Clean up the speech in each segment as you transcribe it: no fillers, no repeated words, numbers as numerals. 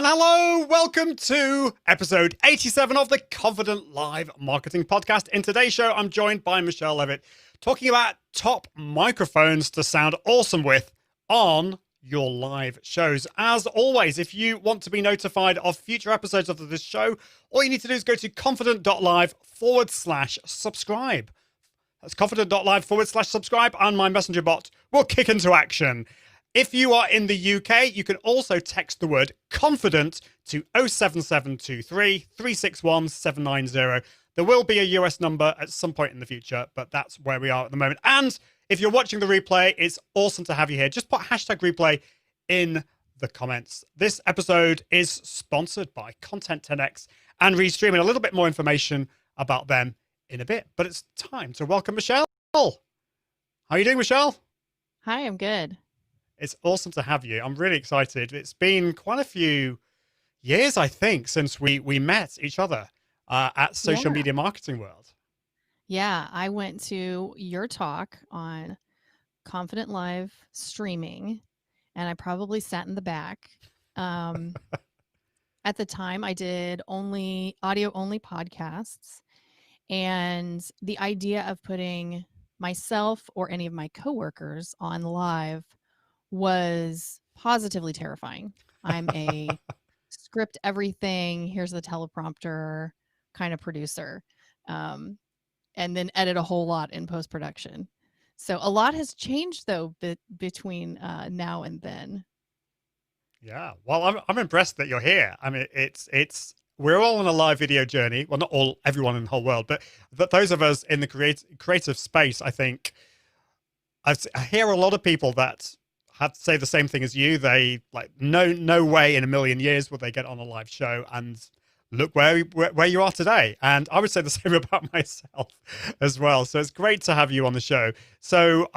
And hello, welcome to episode 87 of the Confident Live Marketing Podcast. In today's show, I'm joined by Michelle Levitt, talking about top microphones to sound awesome with on your live shows. As always, if you want to be notified of future episodes of this show, all you need to do is go to confident.live/subscribe. That's confident.live/subscribe, and my messenger bot will kick into action. If you are in the UK, you can also text the word confident to 07723 361 790. There will be a US number at some point in the future, but that's where we are at the moment. And if you're watching the replay, it's awesome to have you here. Just put hashtag replay in the comments. This episode is sponsored by Tenx and Restream, and a little bit more information about them in a bit. But it's time to welcome Michelle. How are you doing, Michelle? Hi, I'm good. It's awesome to have you. I'm really excited. It's been quite a few years, I think, since we met each other at Social Media Marketing World. Yeah, I went to your talk on Confident Live streaming, and I probably sat in the back. At the time, I did audio-only podcasts, and the idea of putting myself or any of my coworkers on live was positively terrifying. I'm a script everything, here's the teleprompter kind of producer, and then edit a whole lot in post-production. So a lot has changed though between now and then. Yeah, well, I'm impressed that you're here. I mean, we're all on a live video journey. Well, not everyone in the whole world, but those of us in the creative space, I think, I hear a lot of people that have to say the same thing as you. They like no way in a million years will they get on a live show, and look where you are today. And I would say the same about myself as well. So it's great to have you on the show. So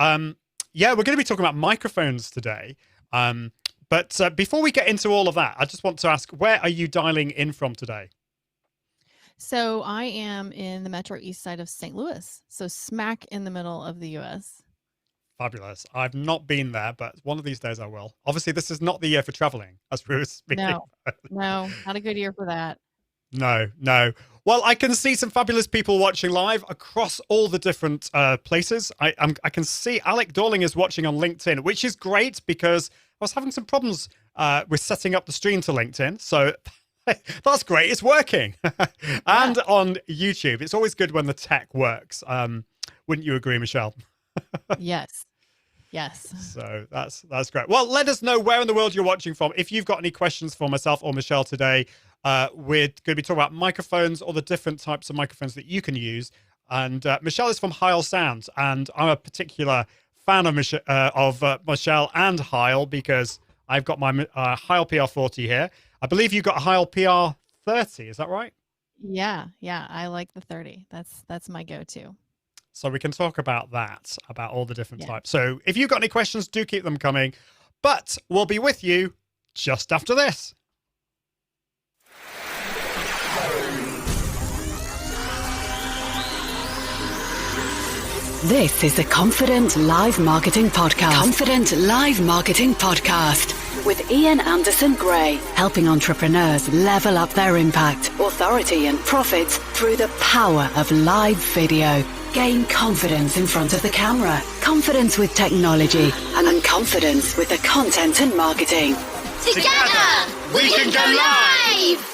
yeah, we're going to be talking about microphones today. But before we get into all of that, I just want to ask, where are you dialing in from today? So I am in the Metro East side of St. Louis, so smack in the middle of the US. Fabulous. I've not been there, but one of these days I will. Obviously, this is not the year for traveling, as we were speaking. No, not a good year for that. No. Well, I can see some fabulous people watching live across all the different places. I can see Alec Dorling is watching on LinkedIn, which is great because I was having some problems with setting up the stream to LinkedIn. So that's great. It's working. And on YouTube, it's always good when the tech works. Wouldn't you agree, Michelle? Yes. So that's great. Well, let us know where in the world you're watching from. If you've got any questions for myself or Michelle today, we're going to be talking about microphones or the different types of microphones that you can use. And Michelle is from Heil Sound, and I'm a particular fan of Michelle and Heil because I've got my Heil PR-40 here. I believe you've got a Heil PR-30. Is that right? Yeah. I like the 30. That's my go-to. So we can talk about that, about all the different types. So if you've got any questions, do keep them coming. But we'll be with you just after this. This is the Confident Live Marketing Podcast. Confident Live Marketing Podcast with Ian Anderson Gray, helping entrepreneurs level up their impact, authority, and profits through the power of live video. Gain confidence in front of the camera, confidence with technology, and confidence with the content and marketing. Together, we can go live!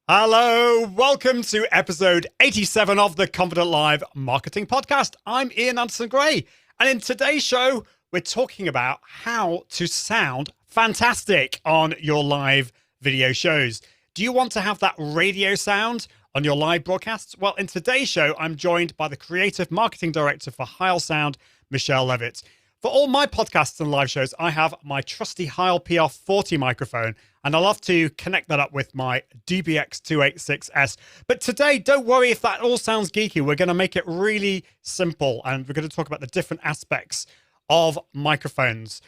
Hello, welcome to episode 87 of the Confident Live Marketing Podcast. I'm Ian Anderson Gray, and in today's show, we're talking about how to sound fantastic on your live video shows. Do you want to have that radio sound on your live broadcasts? Well, in today's show, I'm joined by the Creative Marketing Director for Heil Sound, Michelle Levitt. For all my podcasts and live shows, I have my trusty Heil PR-40 microphone, and I love to connect that up with my DBX286S. But today, don't worry if that all sounds geeky. We're going to make it really simple, and we're going to talk about the different aspects of microphones.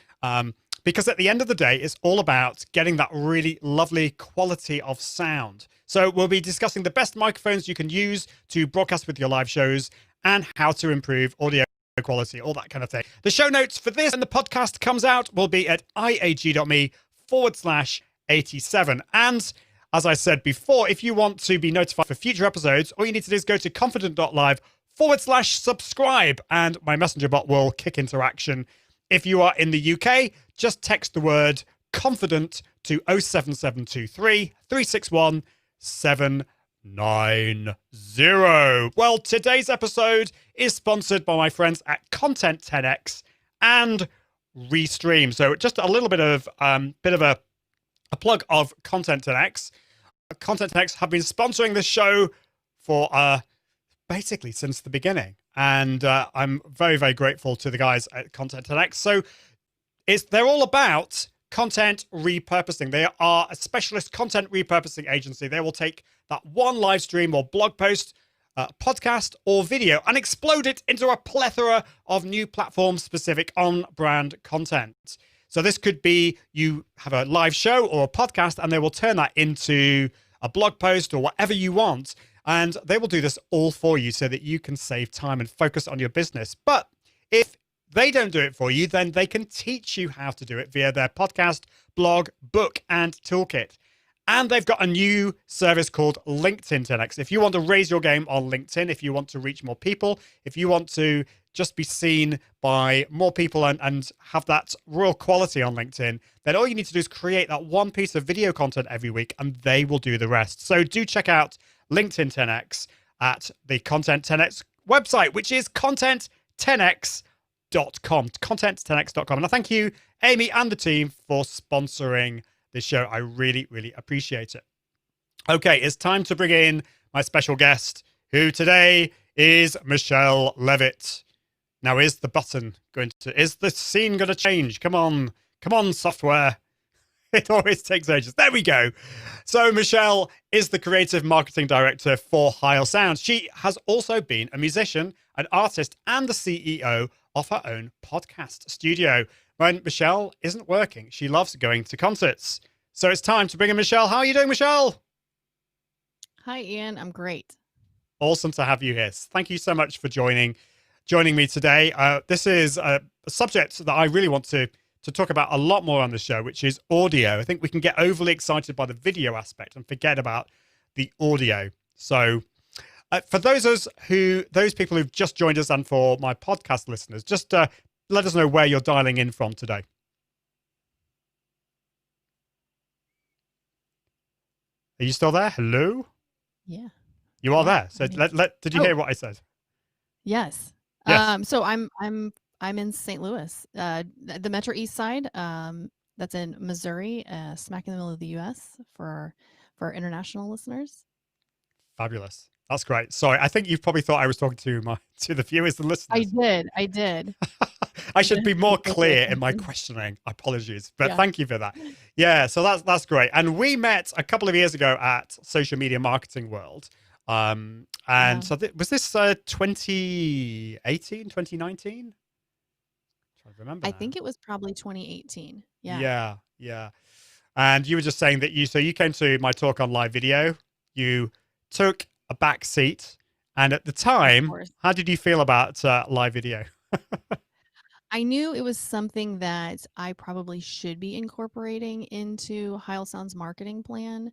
Because at the end of the day, it's all about getting that really lovely quality of sound. So we'll be discussing the best microphones you can use to broadcast with your live shows and how to improve audio quality, all that kind of thing. The show notes for this and the podcast comes out will be at iag.me confidentlive.com/87. And as I said before, if you want to be notified for future episodes, all you need to do is go to confident.live/subscribe, and my messenger bot will kick into action. If you are in the UK, just text the word confident to 07723 361 790. Well, today's episode is sponsored by my friends at Content Tenx and Restream. So just a little bit of a plug of Content Tenx. Content Tenx have been sponsoring this show for basically since the beginning. And I'm very, very grateful to the guys at Content Tenx. So they're all about content repurposing. They are a specialist content repurposing agency. They will take that one live stream or blog post, podcast or video and explode it into a plethora of new platform-specific on-brand content. So this could be you have a live show or a podcast and they will turn that into a blog post or whatever you want. And they will do this all for you so that you can save time and focus on your business. But if they don't do it for you, then they can teach you how to do it via their podcast, blog, book, and toolkit. And they've got a new service called LinkedIn 10x. If you want to raise your game on LinkedIn, if you want to reach more people, if you want to just be seen by more people and have that real quality on LinkedIn, then all you need to do is create that one piece of video content every week and they will do the rest. So do check out LinkedIn 10x at the Content 10x website, which is content10x.com, content10x.com. And I thank you, Amy and the team, for sponsoring this show. I really, really appreciate it. Okay, it's time to bring in my special guest, who today is Michelle Levitt. Now, is the scene going to change? Come on, software. It always takes ages. There we go. So Michelle is the creative marketing director for Heil Sound. She has also been a musician, an artist, and the CEO of her own podcast studio. When Michelle isn't working, she loves going to concerts. So it's time to bring in Michelle. How are you doing, Michelle? Hi, Ian. I'm great. Awesome to have you here. Thank you so much for joining me today. This is a subject that I really want to talk about a lot more on the show, which is audio. I think we can get overly excited by the video aspect and forget about the audio. So for those people who've just joined us and for my podcast listeners, just let us know where you're dialing in from today. Are you still there? Hello? Yeah. You are there. So did you hear what I said? Yes. Yes. So I'm in St. Louis, the Metro East Side. That's in Missouri, smack in the middle of the U.S. for international listeners. Fabulous. That's great. Sorry, I think you probably thought I was talking to the viewers and listeners. I did. I should be more clear in my questioning. Apologies, but thank you for that. Yeah, so that's great. And we met a couple of years ago at Social Media Marketing World. So was this 2018, 2019? I remember. I think it was probably 2018. Yeah. And you were just saying that you came to my talk on live video. You took a back seat, and at the time, how did you feel about live video? I knew it was something that I probably should be incorporating into Heil Sound's marketing plan,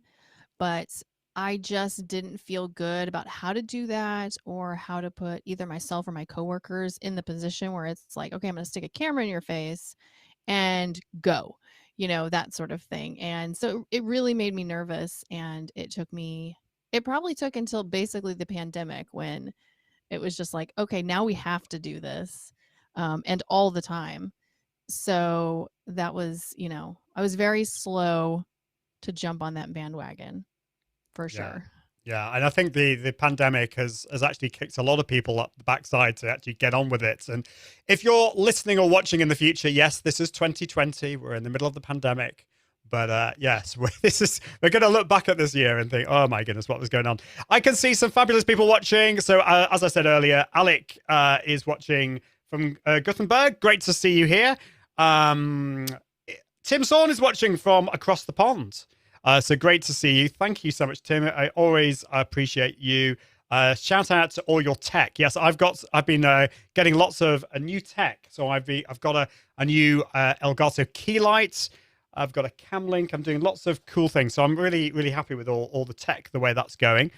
but I just didn't feel good about how to do that or how to put either myself or my coworkers in the position where it's like, okay, I'm going to stick a camera in your face and go, that sort of thing. And so it really made me nervous, and it probably took until basically the pandemic when it was just like, okay, now we have to do this. And all the time. So that was, I was very slow to jump on that bandwagon for sure. Yeah. And I think the pandemic has actually kicked a lot of people up the backside to actually get on with it. And if you're listening or watching in the future, yes, this is 2020. We're in the middle of the pandemic. But yes, we're going to look back at this year and think, oh my goodness, what was going on? I can see some fabulous people watching. So as I said earlier, Alec is watching from Gothenburg. Great to see you here. Tim Sorn is watching from across the pond. So great to see you. Thank you so much, Tim. I always appreciate you. Shout out to all your tech. Yes, I've been getting lots of new tech. So I've got a new Elgato key light. I've got a cam link. I'm doing lots of cool things. So I'm really, really happy with all the tech, the way that's going.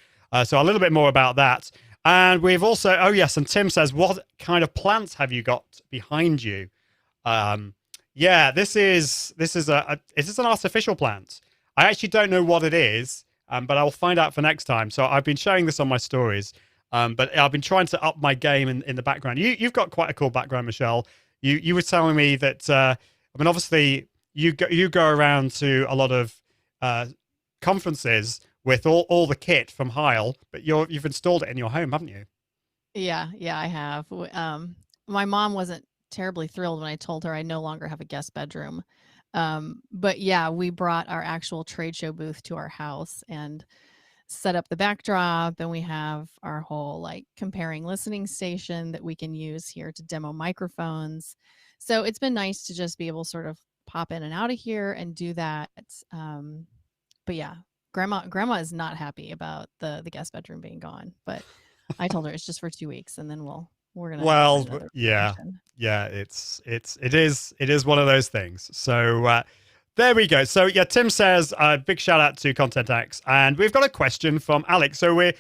So a little bit more about that. And we've also, oh yes, and Tim says, what kind of plants have you got behind you? Yeah, this is an artificial plant. I actually don't know what it is, but I'll find out for next time. So I've been showing this on my stories, but I've been trying to up my game in the background. You've got quite a cool background, Michelle. You were telling me that I mean, obviously you go around to a lot of conferences with all the kit from Heil, but you've installed it in your home, haven't you? Yeah, I have. My mom wasn't terribly thrilled when I told her I no longer have a guest bedroom. But yeah, we brought our actual trade show booth to our house and set up the backdrop, and we have our whole like comparing listening station that we can use here to demo microphones. So it's been nice to just be able to sort of pop in and out of here and do that. But yeah, grandma is not happy about the guest bedroom being gone, but I told her it's just for 2 weeks and then we're gonna Well, find another yeah, location. yeah, it is one of those things. So there we go. So yeah, Tim says big shout out to Tenx, and we've got a question from Alex. So we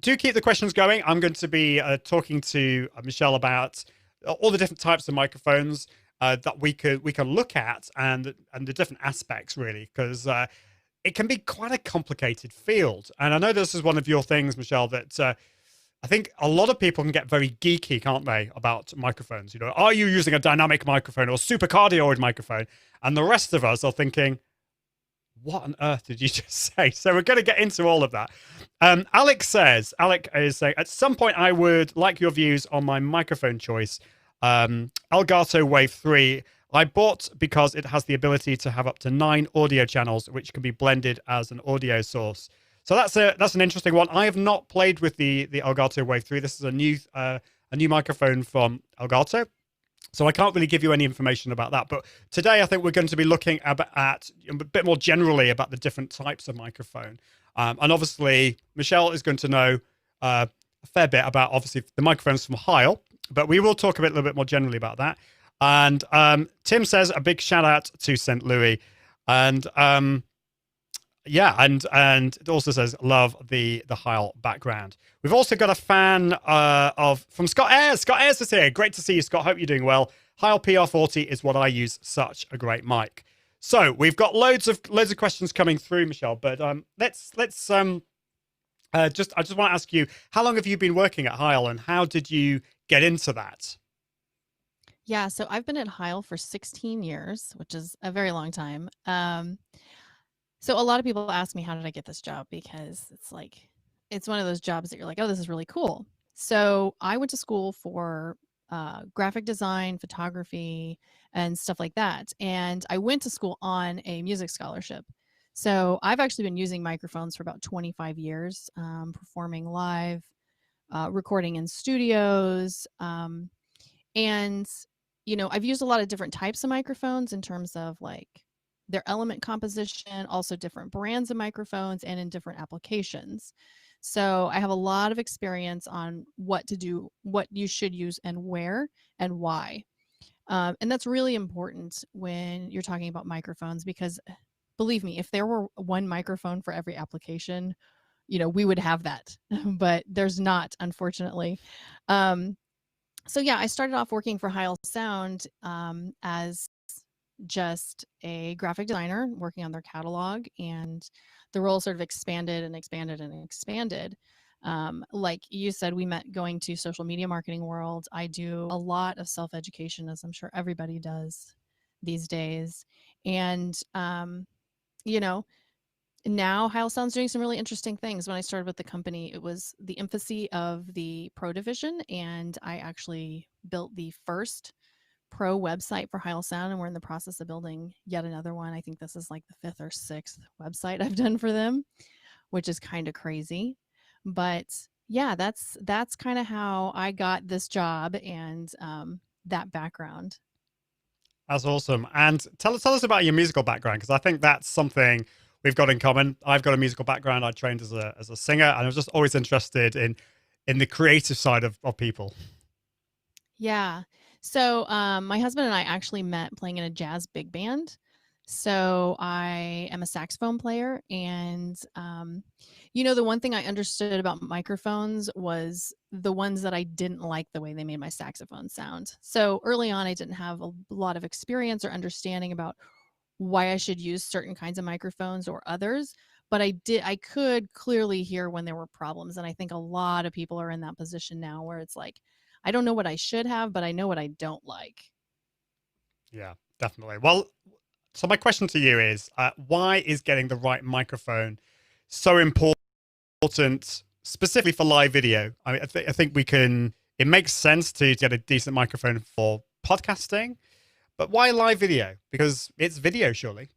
do keep the questions going. I'm going to be talking to Michelle about all the different types of microphones that we can look at and the different aspects really, because it can be quite a complicated field. And I know this is one of your things, Michelle, that I think a lot of people can get very geeky, can't they, about microphones? You know, are you using a dynamic microphone or supercardioid microphone? And the rest of us are thinking, what on earth did you just say? So we're going to get into all of that. Alec is saying, at some point I would like your views on my microphone choice. Elgato Wave 3 I bought because it has the ability to have up to 9 audio channels, which can be blended as an audio source. So that's an interesting one. I have not played with the Elgato Wave 3. This is a new microphone from Elgato. So I can't really give you any information about that. But today I think we're going to be looking at a bit more generally about the different types of microphone. And obviously, Michelle is going to know a fair bit about, obviously, the microphones from Heil. But we will talk a little bit more generally about that. And Tim says a big shout out to St. Louis. And yeah, and it also says love the Heil background. We've also got a fan from Scott Ayres. Scott Ayres is here. Great to see you, Scott. Hope you're doing well. Heil PR-40 is what I use. Such a great mic. So we've got loads of questions coming through, Michelle. But let's I just want to ask you, how long have you been working at Heil, and how did you get into that? Yeah, so I've been at Heil for 16 years, which is a very long time. So a lot of people ask me, how did I get this job? Because it's one of those jobs that you're like, oh, this is really cool. So I went to school for graphic design, photography, and stuff like that. And I went to school on a music scholarship. So I've actually been using microphones for about 25 years, performing live, recording in studios. And, you know, I've used a lot of different types of microphones in terms of like their element composition, also different brands of microphones and in different applications. So I have a lot of experience on what to do, what you should use and where and why. And that's really important when you're talking about microphones, because believe me, if there were one microphone for every application, you know, we would have that, but there's not, unfortunately. So yeah, I started off working for Heil Sound as just a graphic designer working on their catalog, and the role sort of expanded and expanded and expanded. Like you said, we met going to social media marketing world. I do a lot of self-education, as I'm sure everybody does these days. And, you know, now Heil Sound's doing some really interesting things. When I started with the company, it was the infancy of the Pro division, and I actually built the first Pro website for Heil Sound, and we're in the process of building yet another one. I think this is like the 5th or 6th website I've done for them, which is kind of crazy. But yeah, that's kind of how I got this job and that background. That's awesome. And tell us about your musical background, because I think that's something we've got in common. I've got a musical background. I trained as a singer, and I was just always interested in the creative side of people. Yeah. So my husband and I actually met playing in a jazz big band. So I am a saxophone player, and the one thing I understood about microphones was the ones that I didn't like the way they made my saxophone sound. So early on, I didn't have a lot of experience or understanding about why I should use certain kinds of microphones or others, but I could clearly hear when there were problems. And I think a lot of people are in that position now where it's like, I don't know what I should have, but I know what I don't like. Yeah, definitely. Well, so my question to you is, why is getting the right microphone so important, specifically for live video? I mean, I think it makes sense to get a decent microphone for podcasting, but why live video? Because it's video, surely.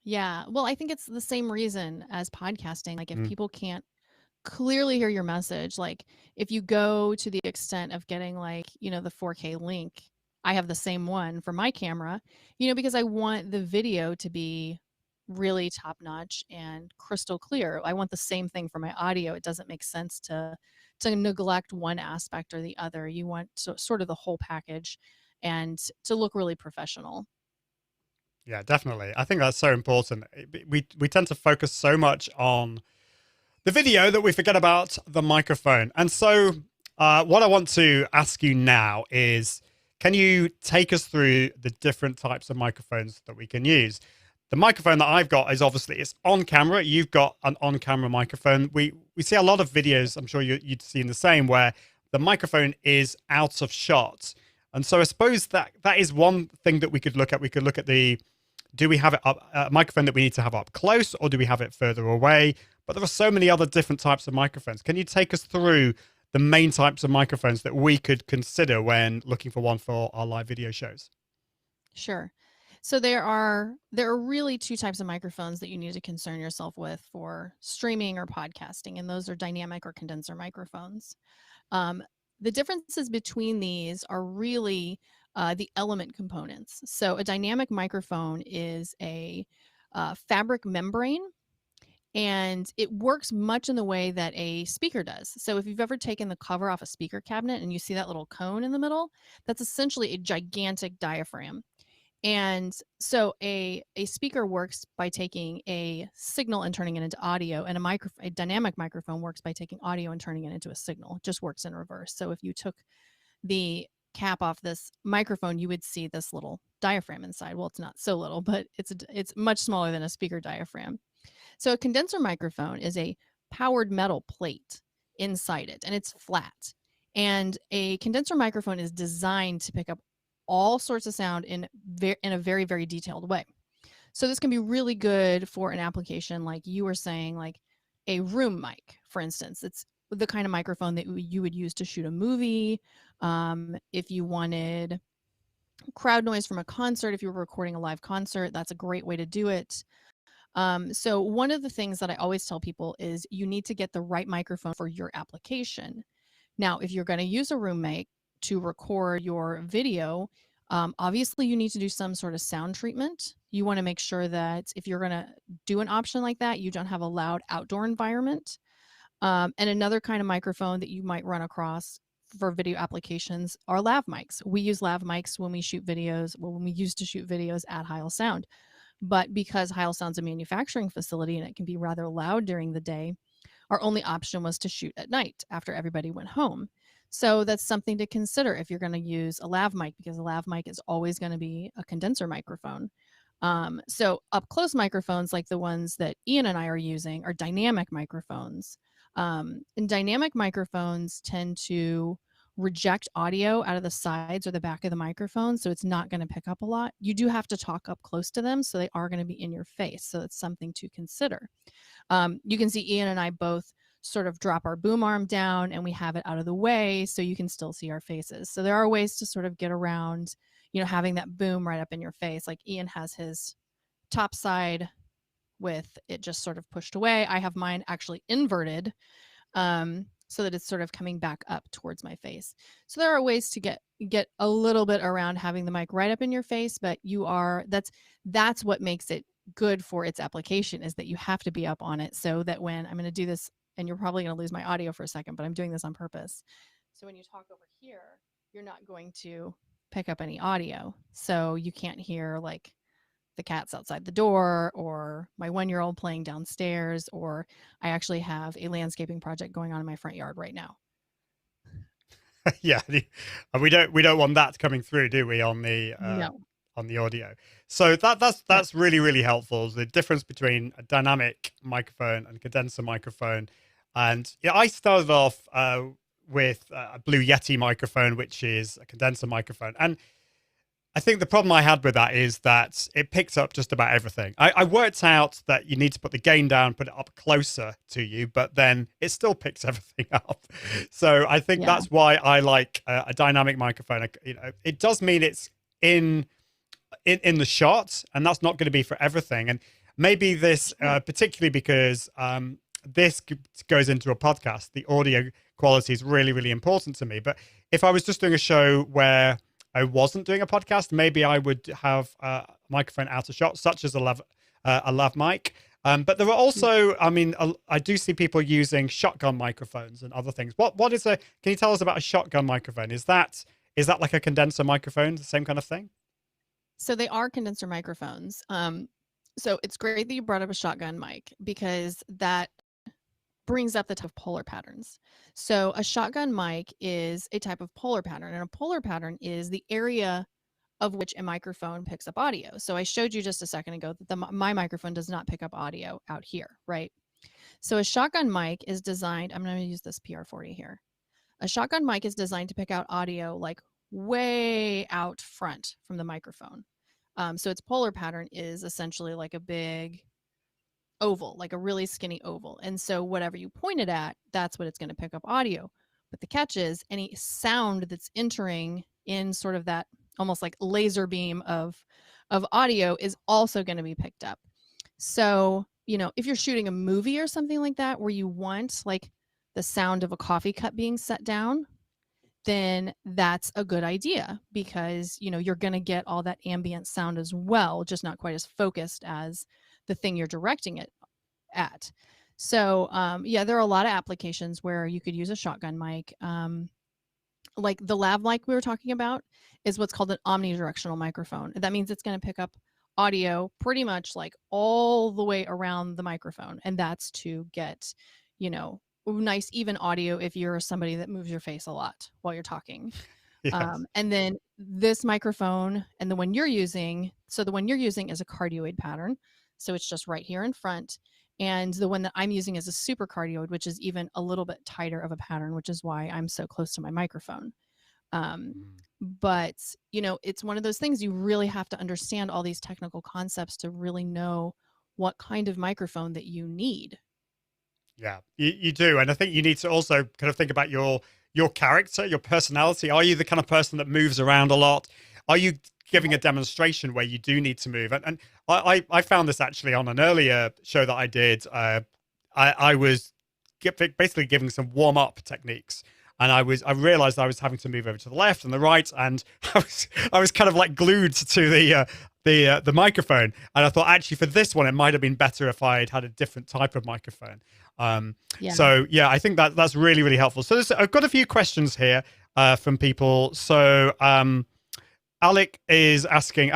Yeah. Well, I think it's the same reason as podcasting. Like if Mm. people can't clearly hear your message, like if you go to the extent of getting the 4K link, I have the same one for my camera, because I want the video to be really top notch and crystal clear. I want the same thing for my audio. It doesn't make sense to neglect one aspect or the other. You want sort of the whole package and to look really professional. Yeah, definitely. I think that's so important. We tend to focus so much on the video that we forget about the microphone. And so what I want to ask you now is, can you take us through the different types of microphones that we can use? The microphone that I've got is obviously it's on camera. You've got an on-camera microphone. We see a lot of videos, I'm sure you'd seen the same, where the microphone is out of shot. And so I suppose that is one thing that we could look at. We could look at do we have it up, a microphone that we need to have up close, or do we have it further away? But there are so many other different types of microphones. Can you take us through the main types of microphones that we could consider when looking for one for our live video shows? Sure. So there are really two types of microphones that you need to concern yourself with for streaming or podcasting, and those are dynamic or condenser microphones. The differences between these are really the element components. So a dynamic microphone is a fabric membrane, and it works much in the way that a speaker does. So if you've ever taken the cover off a speaker cabinet and you see that little cone in the middle, that's essentially a gigantic diaphragm. And so a speaker works by taking a signal and turning it into audio, and a dynamic microphone works by taking audio and turning it into a signal. It just works in reverse. So if you took the cap off this microphone, you would see this little diaphragm inside. Well, it's not so little, but it's much smaller than a speaker diaphragm. So a condenser microphone is a powered metal plate inside it, and it's flat. And a condenser microphone is designed to pick up all sorts of sound in a very, very detailed way. So this can be really good for an application like you were saying, like a room mic, for instance. It's the kind of microphone that you would use to shoot a movie. If you wanted crowd noise from a concert, if you were recording a live concert, that's a great way to do it. So one of the things that I always tell people is you need to get the right microphone for your application. Now, if you're going to use a room mic to record your video, obviously you need to do some sort of sound treatment. You want to make sure that if you're going to do an option like that, you don't have a loud outdoor environment. And another kind of microphone that you might run across for video applications are lav mics. We use lav mics when we shoot videos, when we used to shoot videos at Heil Sound. But because Heil Sound's a manufacturing facility and it can be rather loud during the day, our only option was to shoot at night after everybody went home. So that's something to consider if you're going to use a lav mic, because a lav mic is always going to be a condenser microphone. So up close microphones like the ones that Ian and I are using are dynamic microphones. And dynamic microphones tend to reject audio out of the sides or the back of the microphone, so it's not going to pick up a lot. You do have to talk up close to them, so they are going to be in your face. So it's something to consider. You can see Ian and I both sort of drop our boom arm down and we have it out of the way so you can still see our faces. So there are ways to sort of get around, having that boom right up in your face. Like Ian has his top side with it just sort of pushed away. I have mine actually inverted, so that it's sort of coming back up towards my face. So there are ways to get a little bit around having the mic right up in your face, but that's what makes it good for its application, is that you have to be up on it, so that when I'm going to do this, and you're probably going to lose my audio for a second, but I'm doing this on purpose. So when you talk over here, you're not going to pick up any audio. So you can't hear like the cat's outside the door, or my 1-year-old playing downstairs, or I actually have a landscaping project going on in my front yard right now. Yeah, and we don't want that coming through, do we, on the No. audio? So that's really, really helpful. The difference between a dynamic microphone and condenser microphone. And yeah, I started off with a Blue Yeti microphone, which is a condenser microphone. And I think the problem I had with that is that it picks up just about everything. I worked out that you need to put the gain down, put it up closer to you, but then it still picks everything up. So I think that's why I like a dynamic microphone. You know, it does mean it's in the shot, and that's not going to be for everything. And maybe this, particularly because this goes into a podcast, the audio quality is really, really important to me. But if I was just doing a show where I wasn't doing a podcast, maybe I would have a microphone out of shot, such as a lav mic. But there are also, I mean, I do see people using shotgun microphones and other things. What is can you tell us about a shotgun microphone? Is that like a condenser microphone, the same kind of thing? So they are condenser microphones. So it's great that you brought up a shotgun mic, because that brings up the type of polar patterns. So a shotgun mic is a type of polar pattern, and a polar pattern is the area of which a microphone picks up audio. So I showed you just a second ago that my microphone does not pick up audio out here, right? So a shotgun mic is designed, I'm going to use this PR-40 here. A shotgun mic is designed to pick out audio like way out front from the microphone. So its polar pattern is essentially like a big oval, like a really skinny oval. And so whatever you point it at, that's what it's going to pick up audio. But the catch is any sound that's entering in sort of that almost like laser beam of audio is also going to be picked up. So, you know, if you're shooting a movie or something like that, where you want like the sound of a coffee cup being set down, then that's a good idea, because, you know, you're going to get all that ambient sound as well, just not quite as focused as the thing you're directing it at. So, yeah, there are a lot of applications where you could use a shotgun mic. Like the lav mic we were talking about is what's called an omnidirectional microphone. That means it's going to pick up audio pretty much like all the way around the microphone. And that's to get, you know, nice even audio if you're somebody that moves your face a lot while you're talking. Yes. And then this microphone and the one you're using, so the one you're using is a cardioid pattern. So it's just right here in front. And the one that I'm using is a super cardioid, which is even a little bit tighter of a pattern, which is why I'm so close to my microphone. But, you know, it's one of those things you really have to understand all these technical concepts to really know what kind of microphone that you need. Yeah, you do. And I think you need to also kind of think about your character, your personality. Are you the kind of person that moves around a lot? Are you giving a demonstration where you do need to move? And I found this actually on an earlier show that I did. I was basically giving some warm-up techniques. And I realized I was having to move over to the left and the right, and I was kind of like glued to the microphone. And I thought, actually, for this one, it might have been better if I had a different type of microphone. So yeah, I think that's really, really helpful. So I've got a few questions here from people. So Alec is asking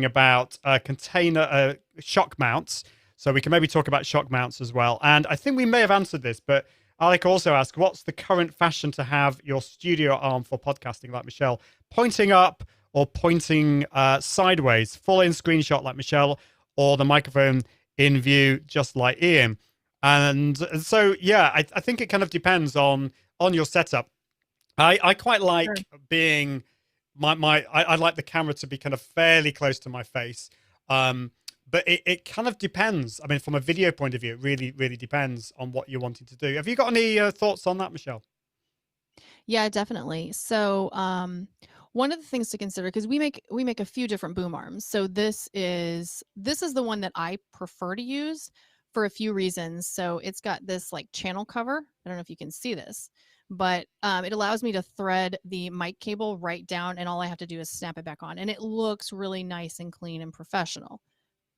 about container shock mounts. So we can maybe talk about shock mounts as well. And I think we may have answered this, but Alec also asked, what's the current fashion to have your studio arm for podcasting like Michelle? Pointing up or pointing sideways? Full in screenshot like Michelle, or the microphone in view just like Ian? And so, yeah, I think it kind of depends on your setup. I quite like being I like the camera to be kind of fairly close to my face. But it kind of depends. I mean, from a video point of view, it really, really depends on what you're wanting to do. Have you got any thoughts on that, Michelle? Yeah, definitely. So one of the things to consider, because we make a few different boom arms. So this is the one that I prefer to use for a few reasons. So it's got this like channel cover. I don't know if you can see this, but it allows me to thread the mic cable right down, and all I have to do is snap it back on. And it looks really nice and clean and professional,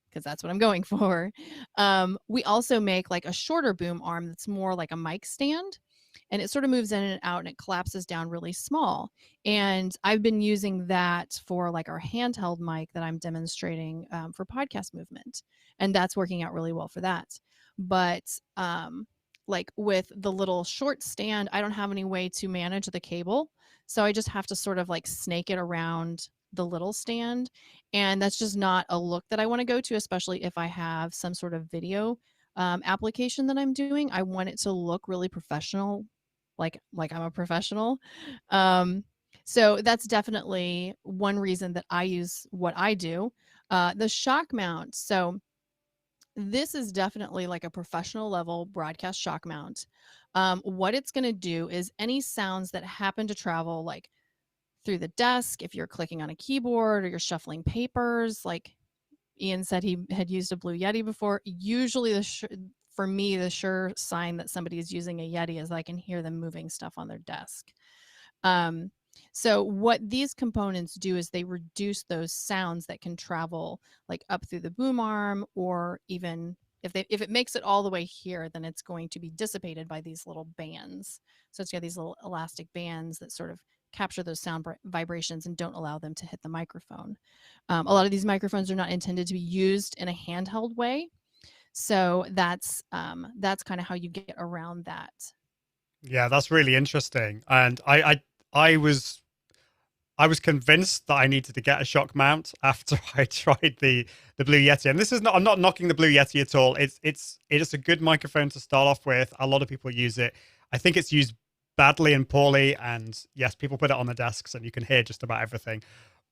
because that's what I'm going for. We also make like a shorter boom arm that's more like a mic stand. and it sort of moves in and out and it collapses down really small. And I've been using that for like our handheld mic that I'm demonstrating for podcast movement. And that's working out really well for that. But like with the little short stand, I don't have any way to manage the cable. So I just have to sort of like snake it around the little stand. And that's just not a look that I want to go to, especially if I have some sort of video application that I'm doing. I want it to look really professional, like I'm a professional. So that's definitely one reason that I use what I do. The shock mount. So this is definitely like a professional level broadcast shock mount. What it's going to do is any sounds that happen to travel like through the desk, if you're clicking on a keyboard or you're shuffling papers, like Ian said he had used a Blue Yeti before. Usually for me, the sure sign that somebody is using a Yeti is I can hear them moving stuff on their desk. So what these components do is they reduce those sounds that can travel like up through the boom arm, or even if it makes it all the way here, then it's going to be dissipated by these little bands. So it's got these little elastic bands that sort of capture those sound vibrations and don't allow them to hit the microphone. A lot of these microphones are not intended to be used in a handheld way. So that's kind of how you get around that. Yeah, that's really interesting. And I was convinced that I needed to get a shock mount after I tried the Blue Yeti. And this is not, I'm not knocking the Blue Yeti at all. It is a good microphone to start off with. A lot of people use it. I think it's used badly and poorly. And yes, people put it on the desks and you can hear just about everything.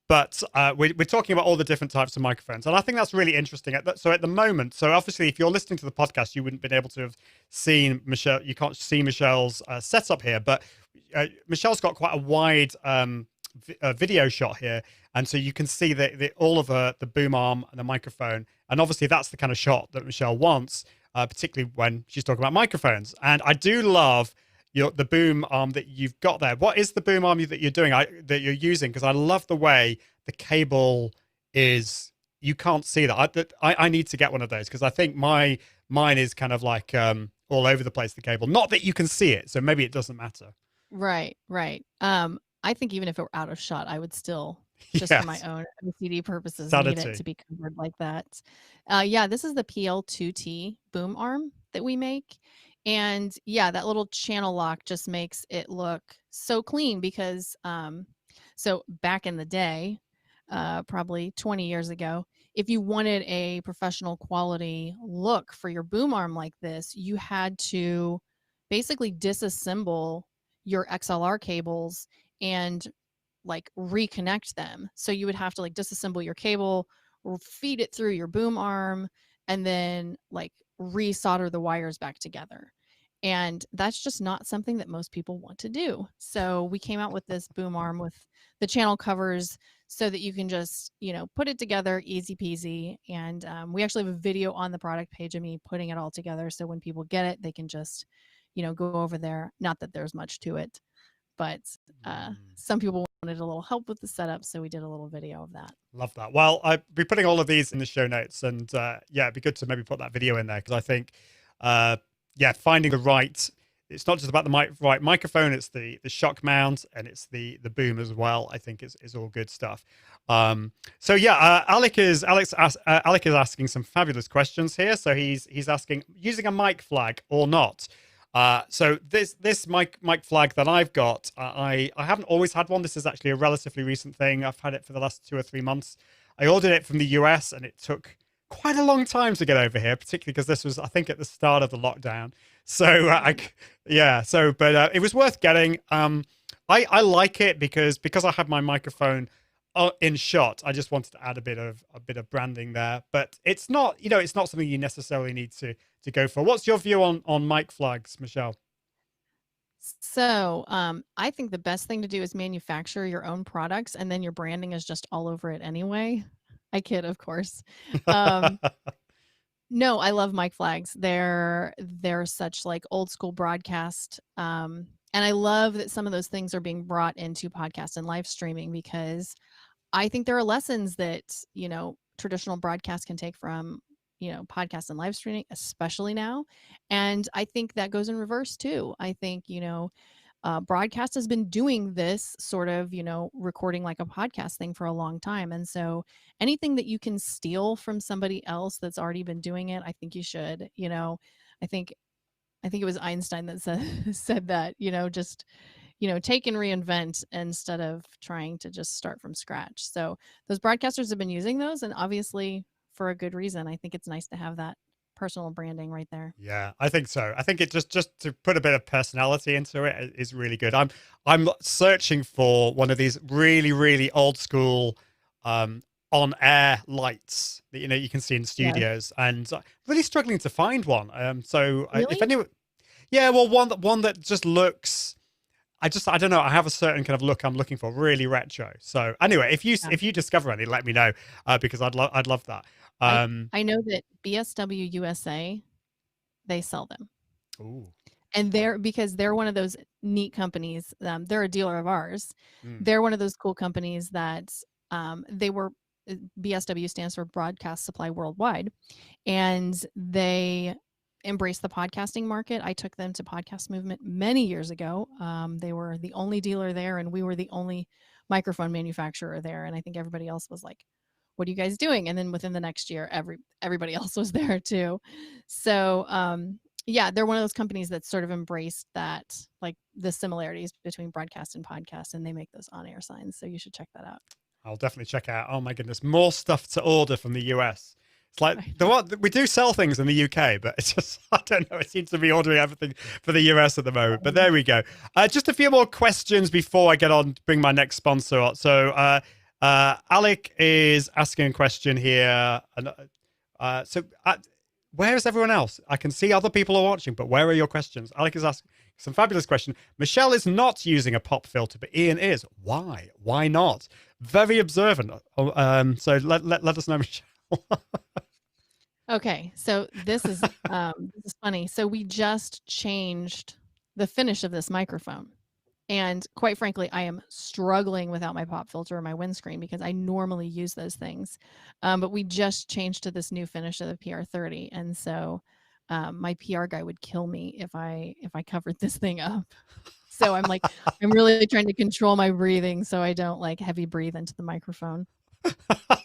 But we're talking about all the different types of microphones. And I think that's really interesting. So at the moment, so obviously if you're listening to the podcast, you wouldn't have been able to have seen Michelle. You can't see Michelle's setup here, but Michelle's got quite a wide video shot here. And so you can see all of the boom arm and the microphone. And obviously that's the kind of shot that Michelle wants, particularly when she's talking about microphones. And I do love the boom arm that you've got there. What is the boom arm that you're doing, that you're using? Because I love the way the cable is. You can't see that. I need to get one of those because I think mine is kind of like all over the place, the cable. Not that you can see it, so maybe it doesn't matter. Right. I think even if it were out of shot, I would still, just for my own OCD purposes, need it to be covered like that. This is the PL2T boom arm that we make. And yeah, that little channel lock just makes it look so clean because, so back in the day, probably 20 years ago, if you wanted a professional quality look for your boom arm like this, you had to basically disassemble your XLR cables and like reconnect them. So you would have to like disassemble your cable, feed it through your boom arm, and then like resolder the wires back together. And that's just not something that most people want to do. So we came out with this boom arm with the channel covers so that you can just, put it together, easy peasy. And we actually have a video on the product page of me putting it all together. So when people get it, they can just, go over there. Not that there's much to it, but some people wanted a little help with the setup. So we did a little video of that. Love that. Well, I'll be putting all of these in the show notes, and it'd be good to maybe put that video in there because I think, finding the right, it's not just about the right microphone, it's the shock mount and it's the boom as well. I think is all good stuff. Alec is asking some fabulous questions here. So he's asking, using a mic flag or not? So this mic flag that I've got, I haven't always had one. This is actually a relatively recent thing. I've had it for the last 2 or 3 months. I ordered it from the US and it took quite a long time to get over here, particularly because this was, I think, at the start of the lockdown. So but it was worth getting. I like it because I have my microphone in shot. I just wanted to add a bit of branding there, but it's not, it's not something you necessarily need to go for. What's your view on mic flags, Michelle? So I think the best thing to do is manufacture your own products, and then your branding is just all over it anyway. I kid, of course. No, I love mic flags. They're such like old school broadcast. And I love that some of those things are being brought into podcast and live streaming, because I think there are lessons that, traditional broadcast can take from podcast and live streaming, especially now. And I think that goes in reverse too. I think, broadcast has been doing this sort of, recording like a podcast thing for a long time. And so anything that you can steal from somebody else that's already been doing it, I think you should. I think it was Einstein that said that, just, take and reinvent instead of trying to just start from scratch. So those broadcasters have been using those, and obviously for a good reason. I think it's nice to have that personal branding right there. Yeah, I think so. I think it just to put a bit of personality into it is really good. I'm searching for one of these really, really old school on air lights that you can see in studios, and really struggling to find one. Really? If anyone, yeah, well, one that just looks. I don't know. I have a certain kind of look I'm looking for, really retro. So anyway, if you discover any, let me know because I'd love that. I know that BSW USA, they sell them. Ooh. And because they're one of those neat companies. They're a dealer of ours. Mm. They're one of those cool companies that BSW stands for Broadcast Supply Worldwide, and they embrace the podcasting market. I took them to Podcast Movement many years ago. They were the only dealer there, and we were the only microphone manufacturer there. And I think everybody else was like, what are you guys doing? And then within the next year, everybody else was there too. So yeah, they're one of those companies that sort of embraced that, like the similarities between broadcast and podcast, and they make those on-air signs. So you should check that out. I'll definitely check out. Oh my goodness, more stuff to order from the US. It's like we do sell things in the UK, but it's just, I don't know. It seems to be ordering everything for the US at the moment. But there we go. Just a few more questions before I get on to bring my next sponsor on. So Alec is asking a question here. Where is everyone else? I can see other people are watching, but where are your questions? Alec is asking some fabulous question. Michelle is not using a pop filter, but Ian is. Why? Why not? Very observant. So let us know, Michelle. Okay, so this is funny. So we just changed the finish of this microphone, and quite frankly, I am struggling without my pop filter or my windscreen because I normally use those things. But we just changed to this new finish of the PR-40, and so my PR guy would kill me if I covered this thing up. So I'm really trying to control my breathing so I don't like heavy breathe into the microphone.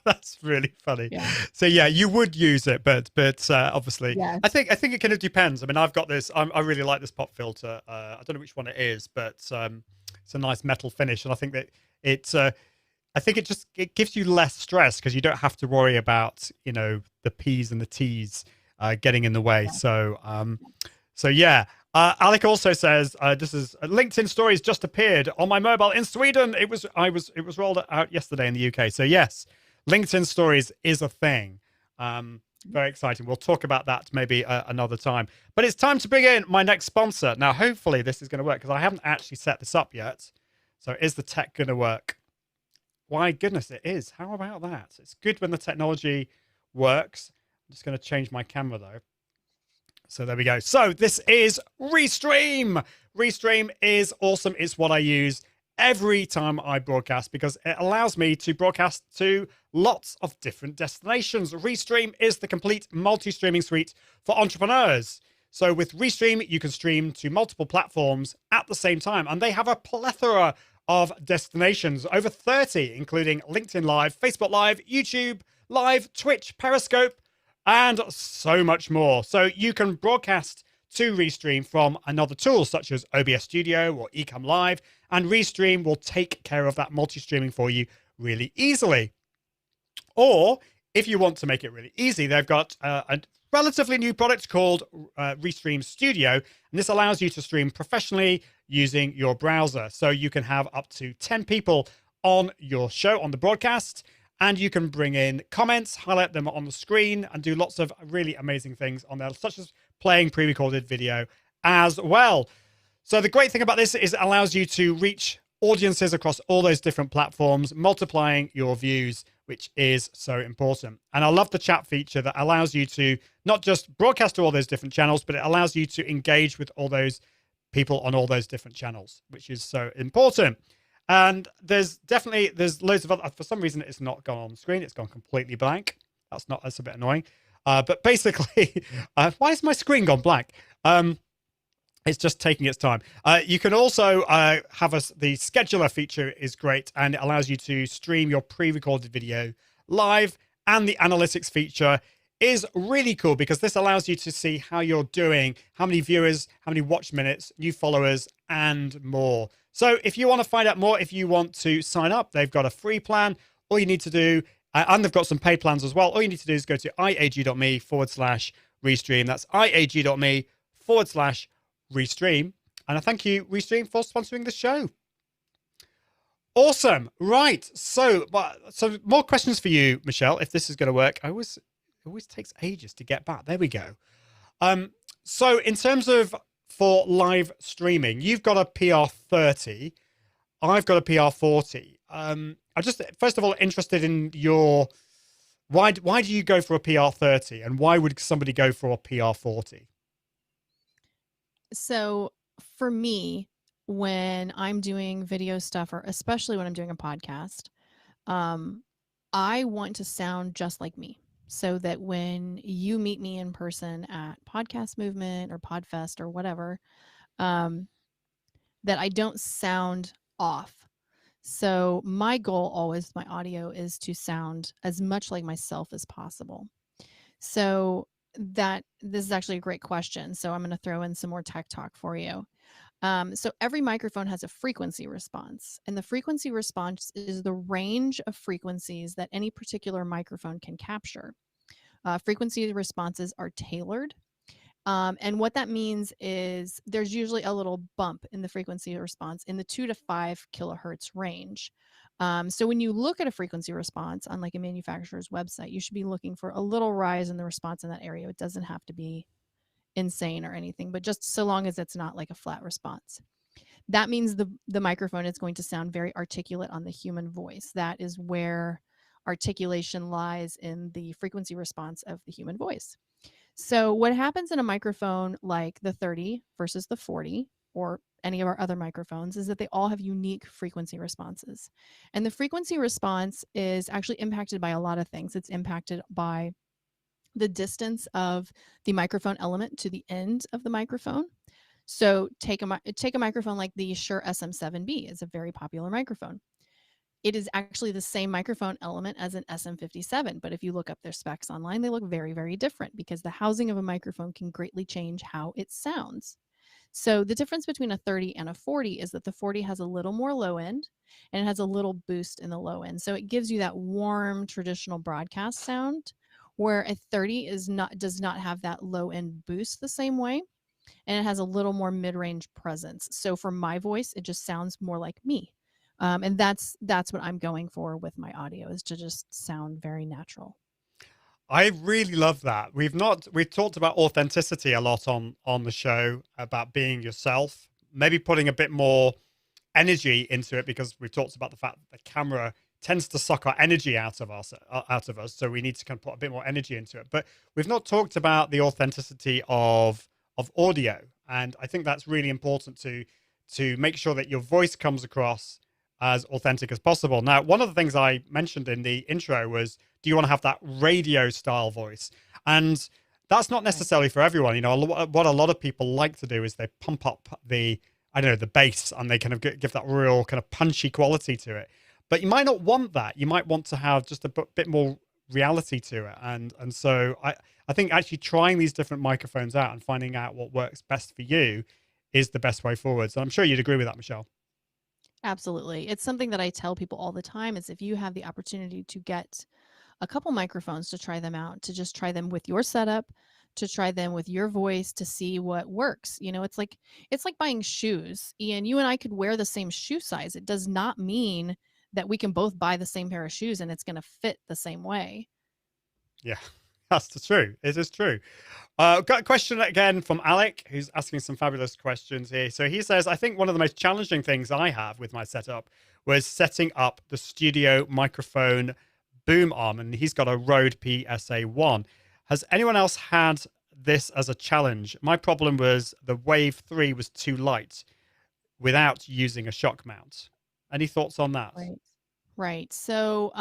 That's really funny. Yeah. So yeah, you would use it, but obviously, yes. I think it kind of depends. I mean, I've got this. I really like this pop filter. I don't know which one it is, but it's a nice metal finish, and I think that it gives you less stress because you don't have to worry about the P's and the T's getting in the way. Yeah. So yeah. Alec also says, this is LinkedIn stories just appeared on my mobile in Sweden. It was rolled out yesterday in the UK. So yes, LinkedIn stories is a thing. Very exciting. We'll talk about that maybe another time. But it's time to bring in my next sponsor. Now, hopefully this is going to work because I haven't actually set this up yet. So is the tech going to work? Why goodness, it is. How about that? It's good when the technology works. I'm just going to change my camera though. So there we go. So this is Restream. Restream is awesome. It's what I use every time I broadcast because it allows me to broadcast to lots of different destinations. Restream is the complete multi-streaming suite for entrepreneurs. So with Restream, you can stream to multiple platforms at the same time, and they have a plethora of destinations, over 30, including LinkedIn Live, Facebook Live, YouTube Live, Twitch, Periscope, and so much more. So you can broadcast to Restream from another tool such as OBS Studio or Ecamm Live, and Restream will take care of that multi-streaming for you really easily. Or if you want to make it really easy, they've got a relatively new product called Restream Studio, and this allows you to stream professionally using your browser. So you can have up to 10 people on your show, on the broadcast, and you can bring in comments, highlight them on the screen, and do lots of really amazing things on there, such as playing pre-recorded video as well. So the great thing about this is it allows you to reach audiences across all those different platforms, multiplying your views, which is so important. And I love the chat feature that allows you to not just broadcast to all those different channels, but it allows you to engage with all those people on all those different channels, which is so important. And there's loads of other, for some reason it's not gone on the screen, it's gone completely blank. That's a bit annoying. But basically, why is my screen gone blank? It's just taking its time. You can also have the scheduler feature is great, and it allows you to stream your pre-recorded video live. And the analytics feature is really cool because this allows you to see how you're doing, how many viewers, how many watch minutes, new followers, and more. So if you want to find out more, if you want to sign up, they've got a free plan. All you need to do, and they've got some paid plans as well. All you need to do is go to iag.me/Restream. That's iag.me/Restream. And I thank you, Restream, for sponsoring the show. Awesome. Right. So more questions for you, Michelle, if this is going to work. It always takes ages to get back. There we go. So in terms of for live streaming, you've got a PR-30. I've got a PR-40. I just, first of all, interested in your, why do you go for a PR-30 and why would somebody go for a PR-40? So for me, when I'm doing video stuff, or especially when I'm doing a podcast, I want to sound just like me, so that when you meet me in person at Podcast Movement or Podfest or whatever, that I don't sound off. So my goal always with my audio is to sound as much like myself as possible. So this is actually a great question. So I'm going to throw in some more tech talk for you. So every microphone has a frequency response, and the frequency response is the range of frequencies that any particular microphone can capture. Frequency responses are tailored. And what that means is there's usually a little bump in the frequency response in the 2 to 5 kilohertz range. So when you look at a frequency response on like a manufacturer's website, you should be looking for a little rise in the response in that area. It doesn't have to be insane or anything, but just so long as it's not like a flat response. That means the microphone is going to sound very articulate on the human voice. That is where articulation lies, in the frequency response of the human voice. So what happens in a microphone like the 30 versus the 40 or any of our other microphones is that they all have unique frequency responses. And the frequency response is actually impacted by a lot of things. It's impacted by the distance of the microphone element to the end of the microphone. So take a microphone like the Shure SM7B. Is a very popular microphone. It is actually the same microphone element as an SM57, but if you look up their specs online, they look very, very different because the housing of a microphone can greatly change how it sounds. So the difference between a 30 and a 40 is that the 40 has a little more low end and it has a little boost in the low end. So it gives you that warm traditional broadcast sound, where a 30 does not have that low end boost the same way, and it has a little more mid-range presence. So for my voice, it just sounds more like me. And that's what I'm going for with my audio, is to just sound very natural. I really love that. We've talked about authenticity a lot on the show, about being yourself, maybe putting a bit more energy into it, because we've talked about the fact that the camera tends to suck our energy out of us. So we need to kind of put a bit more energy into it. But we've not talked about the authenticity of audio. And I think that's really important to make sure that your voice comes across as authentic as possible. Now, one of the things I mentioned in the intro was, do you want to have that radio style voice? And that's not necessarily for everyone. You know, what a lot of people like to do is they pump up the bass, and they kind of give that real kind of punchy quality to it. But you might not want that. You might want to have just a bit more reality to it. And so I think actually trying these different microphones out and finding out what works best for you is the best way forward. So I'm sure you'd agree with that, Michelle. Absolutely. It's something that I tell people all the time, is if you have the opportunity to get a couple microphones to try them out, to just try them with your setup, to try them with your voice, to see what works. You know, it's like buying shoes. Ian, you and I could wear the same shoe size. It does not mean that we can both buy the same pair of shoes and it's going to fit the same way. Yeah, that's true. It is true. Got a question again from Alec, who's asking some fabulous questions here. So he says, I think one of the most challenging things I have with my setup was setting up the studio microphone boom arm, and he's got a Rode PSA-1. Has anyone else had this as a challenge? My problem was the Wave 3 was too light without using a shock mount. Any thoughts on that? Right. So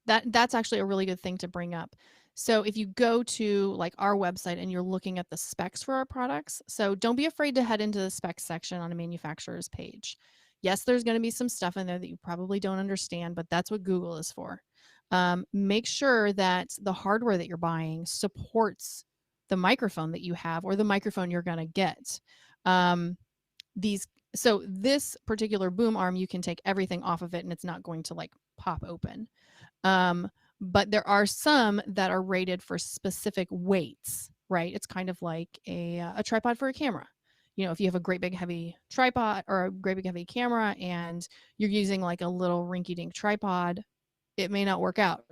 that's actually a really good thing to bring up. So if you go to like our website and you're looking at the specs for our products, so don't be afraid to head into the specs section on a manufacturer's page. Yes, there's going to be some stuff in there that you probably don't understand, but that's what Google is for. Make sure that the hardware that you're buying supports the microphone that you have or the microphone you're going to get. So this particular boom arm, you can take everything off of it and it's not going to like pop open. But there are some that are rated for specific weights, right? It's kind of like a tripod for a camera. If you have a great big heavy tripod or a great big heavy camera and you're using like a little rinky-dink tripod, it may not work out.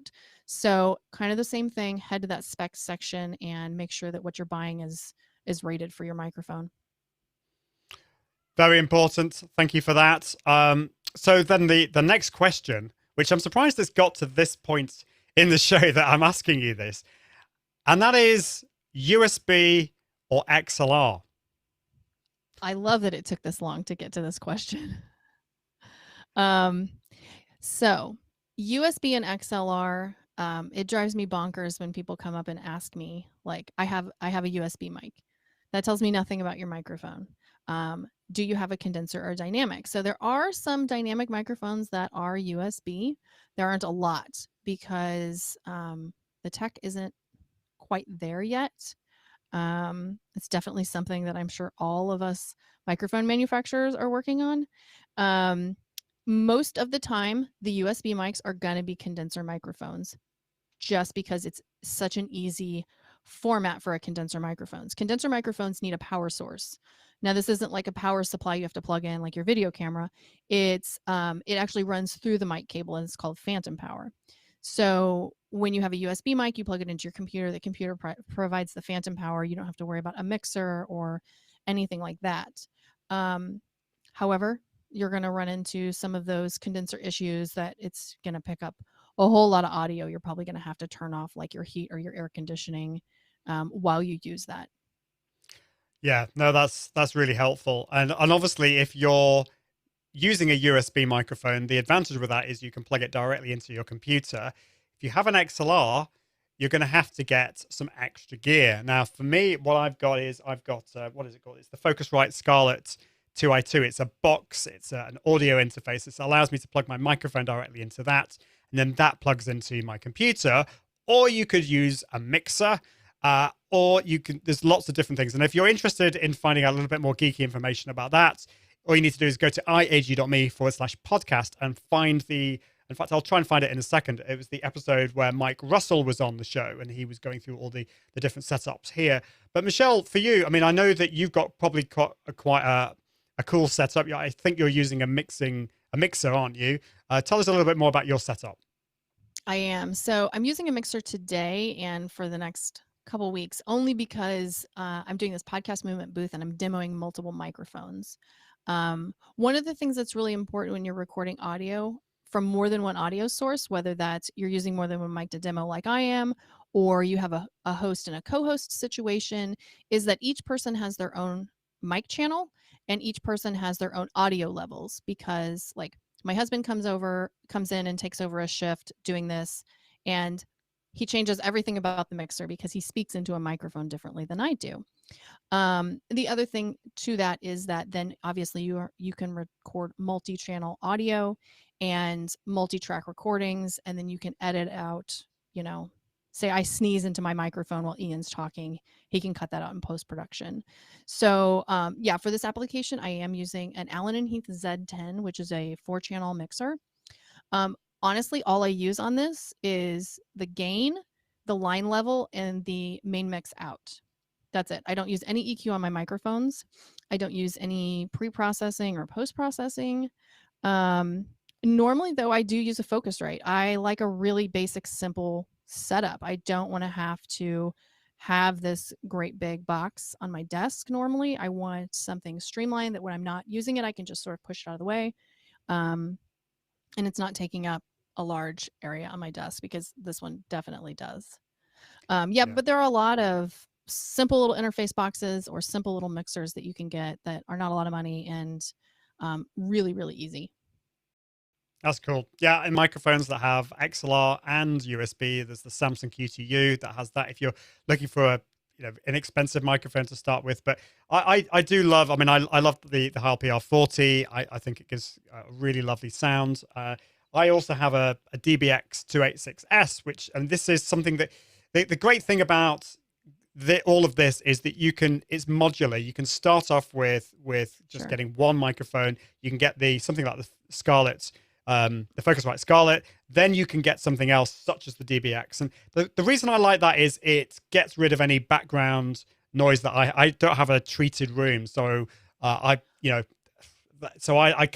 So kind of the same thing, head to that specs section and make sure that what you're buying is rated for your microphone. Very important. Thank you for that. So then the next question, which I'm surprised has got to this point in the show that I'm asking you this, and that is USB or XLR. I love that it took this long to get to this question. So USB and XLR, it drives me bonkers when people come up and ask me, like, I have a USB mic. That tells me nothing about your microphone. Do you have a condenser or dynamic? So there are some dynamic microphones that are USB. There aren't a lot because the tech isn't quite there yet. It's definitely something that I'm sure all of us microphone manufacturers are working on. Most of the time, the USB mics are going to be condenser microphones just because it's such an easy format for a condenser microphones. Condenser microphones need a power source. Now, this isn't like a power supply you have to plug in like your video camera. It actually runs through the mic cable and it's called phantom power. So when you have a USB mic, you plug it into your computer. The computer provides the phantom power. You don't have to worry about a mixer or anything like that. However, you're going to run into some of those condenser issues that it's going to pick up a whole lot of audio. You're probably going to have to turn off like your heat or your air conditioning while you use that. Yeah, no, that's really helpful. And obviously, if you're using a USB microphone, the advantage with that is you can plug it directly into your computer. If you have an XLR, you're going to have to get some extra gear. Now, for me, what I've got is what is it called? It's the Focusrite Scarlett 2i2. It's a box. It's an audio interface. It allows me to plug my microphone directly into that, and then that plugs into my computer. Or you could use a mixer. Or you can, there's lots of different things. And if you're interested in finding out a little bit more geeky information about that, all you need to do is go to iag.me/podcast and find in fact, I'll try and find it in a second. It was the episode where Mike Russell was on the show and he was going through all the different setups here. But Michelle, for you, I mean, I know that you've got probably quite a cool setup. I think you're using a mixer, aren't you? Tell us a little bit more about your setup. I am. So I'm using a mixer today and for the next couple weeks, only because I'm doing this podcast movement booth and I'm demoing multiple microphones. One of the things that's really important when you're recording audio from more than one audio source, whether that's you're using more than one mic to demo like I am, or you have a host and a co-host situation, is that each person has their own mic channel and each person has their own audio levels. Because like my husband comes in and takes over a shift doing this, and he changes everything about the mixer because he speaks into a microphone differently than I do. The other thing to that is that then obviously you can record multi-channel audio and multi-track recordings, and then you can edit out, say I sneeze into my microphone while Ian's talking, he can cut that out in post-production. So yeah, for this application, I am using an Allen & Heath Z10, which is a 4-channel mixer. Honestly, all I use on this is the gain, the line level, and the main mix out. That's it. I don't use any EQ on my microphones. I don't use any pre-processing or post-processing. Normally, though, I do use a Focusrite. I like a really basic, simple setup. I don't want to have to have this great big box on my desk normally. I want something streamlined that when I'm not using it, I can just sort of push it out of the way. And it's not taking up a large area on my desk, because this one definitely does. Yeah, but there are a lot of simple little interface boxes or simple little mixers that you can get that are not a lot of money and really, really easy. That's cool. Yeah, and microphones that have XLR and USB. There's the Samsung QTU that has that. If you're looking for a inexpensive microphone to start with, but I do love. I mean, I love the Heil PR-40. I think it gives a really lovely sound. I also have a DBX 286S, and this is something that the great thing about all of this is that it's modular. You can start off with just getting one microphone. You can get something like the Scarlett, the Focusrite Scarlett. Then you can get something else such as the DBX. And the reason I like that is it gets rid of any background noise that I don't have a treated room. So I kind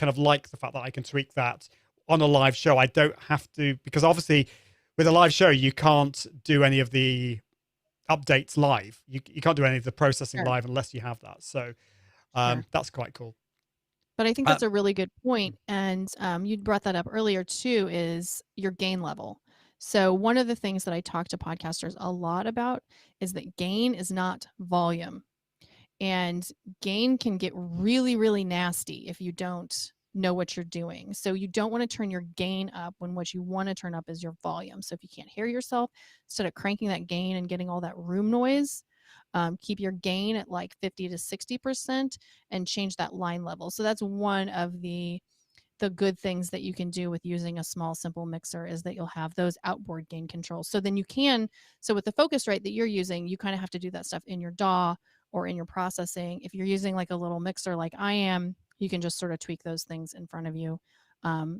of like the fact that I can tweak that on a live show. I don't have to, because obviously with a live show, you can't do any of the updates live. You can't do any of the processing live unless you have that. So that's quite cool. But I think that's a really good point. And you brought that up earlier too, is your gain level. So one of the things that I talk to podcasters a lot about is that gain is not volume. And gain can get really, really nasty if you don't know what you're doing. So you don't want to turn your gain up when what you want to turn up is your volume. So if you can't hear yourself, instead of cranking that gain and getting all that room noise, keep your gain at like 50 to 60% and change that line level. So that's one of the good things that you can do with using a small, simple mixer, is that you'll have those outboard gain controls. So then so with the Focusrite that you're using, you kind of have to do that stuff in your DAW or in your processing. If you're using like a little mixer like I am, you can just sort of tweak those things in front of you.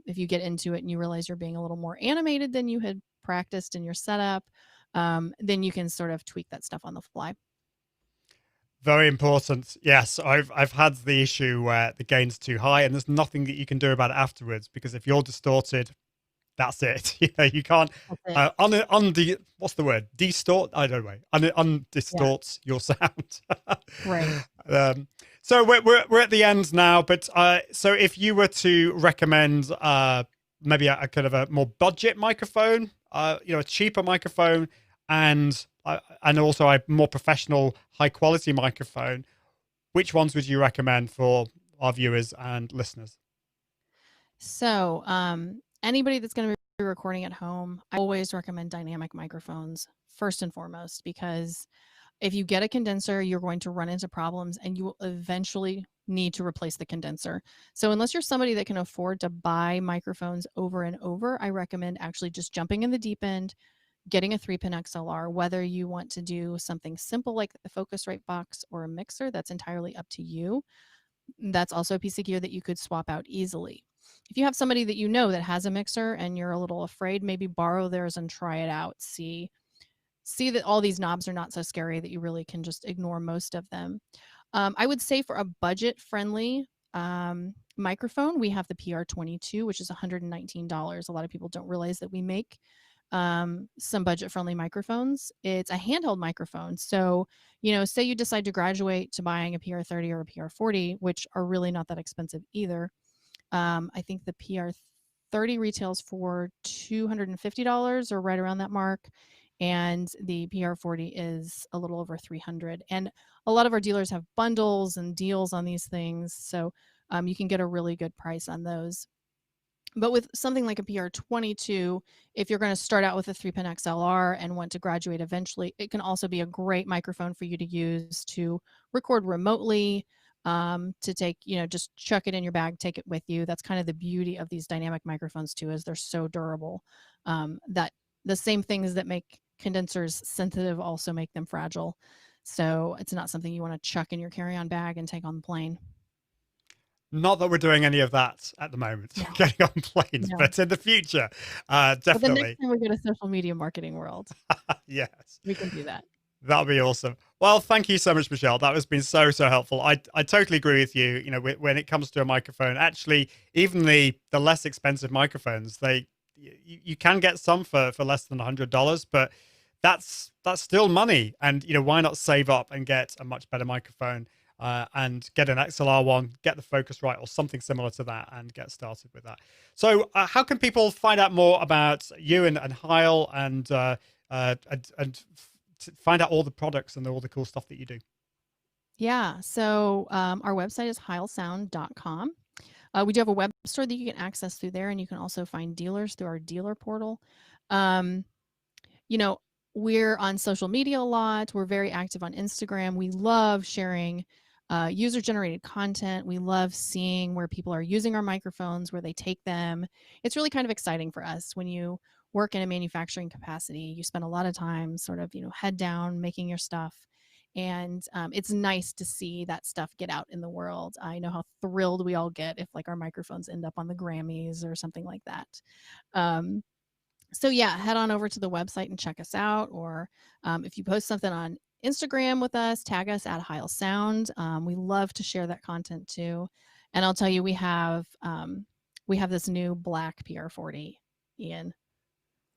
If you get into it and you realize you're being a little more animated than you had practiced in your setup, then you can sort of tweak that stuff on the fly. Very important. Yes, I've had the issue where the gain's too high and there's nothing that you can do about it afterwards, because if you're distorted, that's it. You can't what's the word? Distort? I don't know. Undistorts your sound. Right. So we're at the end now, but so if you were to recommend maybe a kind of a more budget microphone, a cheaper microphone, and also a more professional, high quality microphone, which ones would you recommend for our viewers and listeners? So anybody that's going to be recording at home, I always recommend dynamic microphones first and foremost, because if you get a condenser, you're going to run into problems and you will eventually need to replace the condenser. So unless you're somebody that can afford to buy microphones over and over, I recommend actually just jumping in the deep end, getting a 3-pin XLR. Whether you want to do something simple like the Focusrite box or a mixer, that's entirely up to you. That's also a piece of gear that you could swap out easily. If you have somebody that you know that has a mixer and you're a little afraid, maybe borrow theirs and try it out. See that all these knobs are not so scary that you really can just ignore most of them. I would say for a budget-friendly microphone, we have the PR-22, which is $119. A lot of people don't realize that we make some budget-friendly microphones. It's a handheld microphone. So, say you decide to graduate to buying a PR-30 or a PR-40, which are really not that expensive either. I think the PR-30 retails for $250 or right around that mark. And the PR-40 is a little over $300. And a lot of our dealers have bundles and deals on these things. So you can get a really good price on those. But with something like a PR-22, if you're going to start out with a 3-pin XLR and want to graduate eventually, it can also be a great microphone for you to use to record remotely, to take, just chuck it in your bag, take it with you. That's kind of the beauty of these dynamic microphones too, is they're so durable, that the same things that make condensers sensitive also make them fragile. So it's not something you want to chuck in your carry-on bag and take on the plane. Not that we're doing any of that at the moment, getting on planes, but in the future, definitely. But the next time we go to social media marketing world, yes, we can do that. That'll be awesome. Well, thank you so much, Michelle. That has been so helpful. I totally agree with you. When it comes to a microphone, actually, even the less expensive microphones, you can get some for less than $100, but that's still money. And why not save up and get a much better microphone, and get an XLR one, get the Focusrite or something similar to that, and get started with that. So how can people find out more about you and Heil, and find out all the products and all the cool stuff that you do? Yeah. So our website is heilsound.com. We do have a web store that you can access through there, and you can also find dealers through our dealer portal. You know, we're on social media a lot. We're very active on Instagram. We love sharing user-generated content. We love seeing where people are using our microphones, where they take them. It's really kind of exciting for us when you work in a manufacturing capacity. You spend a lot of time sort of, head down making your stuff. And it's nice to see that stuff get out in the world. I know how thrilled we all get if like our microphones end up on the Grammys or something like that. So yeah, head on over to the website and check us out. Or if you post something on Instagram with us, tag us at Heil Sound. We love to share that content too. And I'll tell you, we have this new black PR-40, Ian.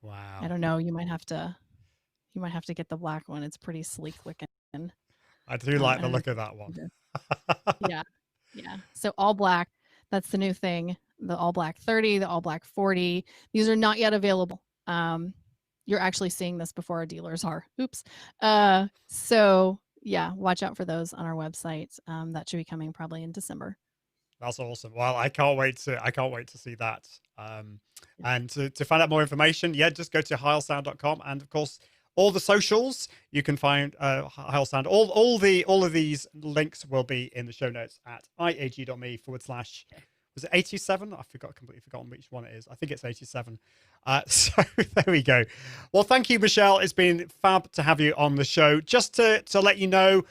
Wow. I don't know. You might have to get the black one. It's pretty sleek looking. I do like the look of that one. Yeah. So all black. That's the new thing. The all black 30, the all black 40. These are not yet available. You're actually seeing this before our dealers are. Oops. So yeah, watch out for those on our website. That should be coming probably in December. That's awesome. Well, I can't wait to see that. And to find out more information, just go to heilsound.com, and of course all the socials you can find Heil Sound. All of these links will be in the show notes at iag.me/ was it 87? I've completely forgotten which one it is. I think it's 87. So there we go. Well, thank you, Michelle. It's been fab to have you on the show. Just to let you know,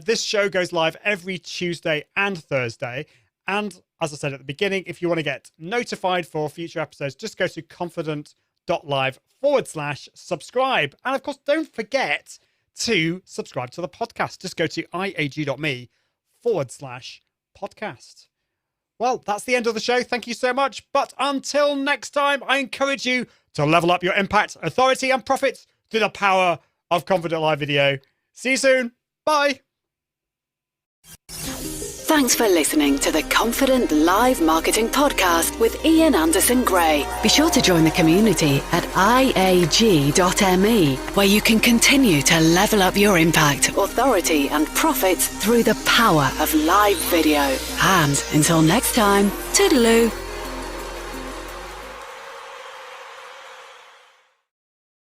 this show goes live every Tuesday and Thursday. And as I said at the beginning, if you want to get notified for future episodes, just go to confident.live/subscribe. And of course, don't forget to subscribe to the podcast. Just go to iag.me/podcast. Well, that's the end of the show. Thank you so much. But until next time, I encourage you to level up your impact, authority, and profits through the power of Confident Live Video. See you soon. Bye. Thanks for listening to the Confident Live Marketing Podcast with Ian Anderson Gray. Be sure to join the community at iag.me, where you can continue to level up your impact, authority, and profits through the power of live video. And until next time, toodaloo.